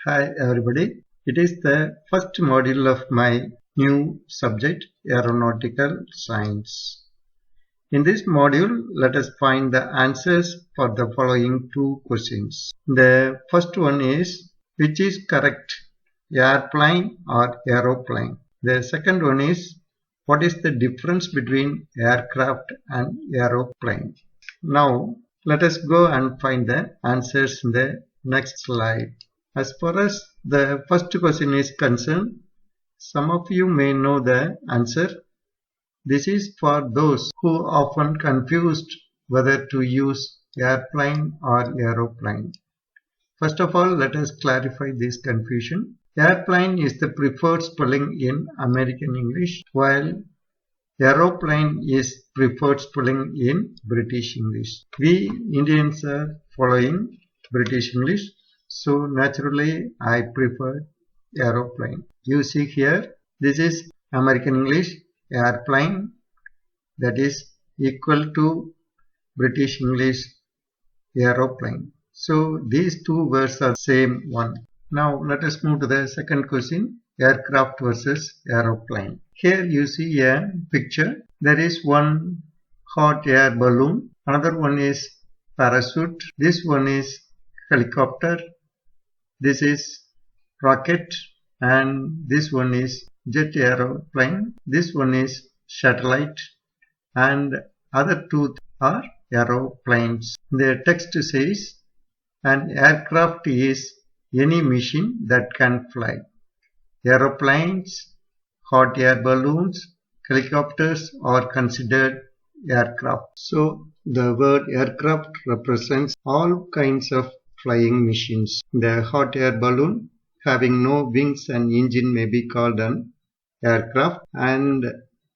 Hi everybody. It is the first module of my new subject, Aeronautical Science. In this module, let us find the answers for the following two questions. The first one is, which is correct, airplane or aeroplane? The second one is, what is the difference between aircraft and aeroplane? Now, let us go and find the answers in the next slide. As far as the first question is concerned, some of you may know the answer. This is for those who often confused whether to use airplane or aeroplane. First of all, let us clarify this confusion. Airplane is the preferred spelling in American English, while aeroplane is preferred spelling in British English. We Indians are following British English, so naturally I prefer aeroplane. You see here, this is American English, airplane, that is equal to British English, aeroplane. So these two words are same one. Now let us move to the second question, aircraft versus aeroplane. Here you see a picture. There is one hot air balloon, another one is parachute, this one is helicopter, this is rocket, and this one is jet aeroplane, this one is satellite, and other two are aeroplanes. The text says, an aircraft is any machine that can fly. Aeroplanes, hot air balloons, helicopters are considered aircraft. So the word aircraft represents all kinds of flying machines. The hot air balloon having no wings and engine may be called an aircraft, and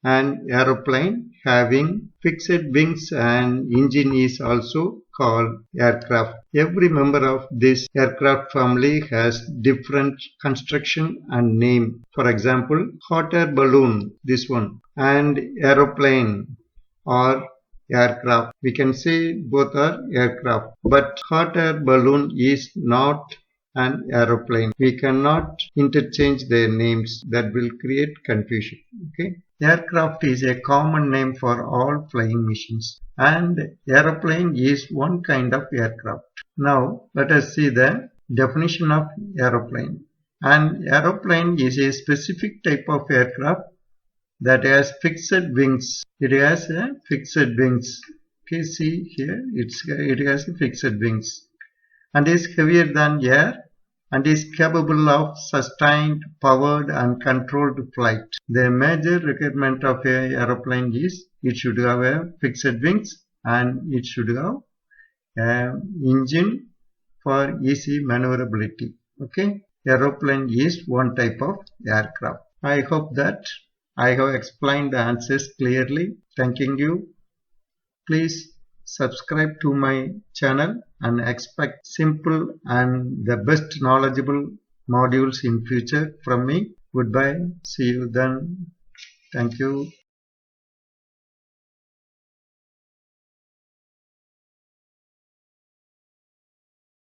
an aeroplane having fixed wings and engine is also called aircraft. Every member of this aircraft family has different construction and name. For example, hot air balloon, this one, and aeroplane or aircraft. We can say both are aircraft, but hot air balloon is not an aeroplane. We cannot interchange their names. That will create confusion. Okay. Aircraft is a common name for all flying machines, and aeroplane is one kind of aircraft. Now let us see the definition of aeroplane. An aeroplane is a specific type of aircraft that has fixed wings. It has a fixed wings. Okay, see here, it has fixed wings and is heavier than air and is capable of sustained, powered and controlled flight. The major requirement of an aeroplane is it should have a fixed wings and it should have an engine for easy maneuverability. Okay, aeroplane is one type of aircraft. I hope that I have explained the answers clearly. Thanking you. Please subscribe to my channel and expect simple and the best knowledgeable modules in future from me. Goodbye. See you then. Thank you.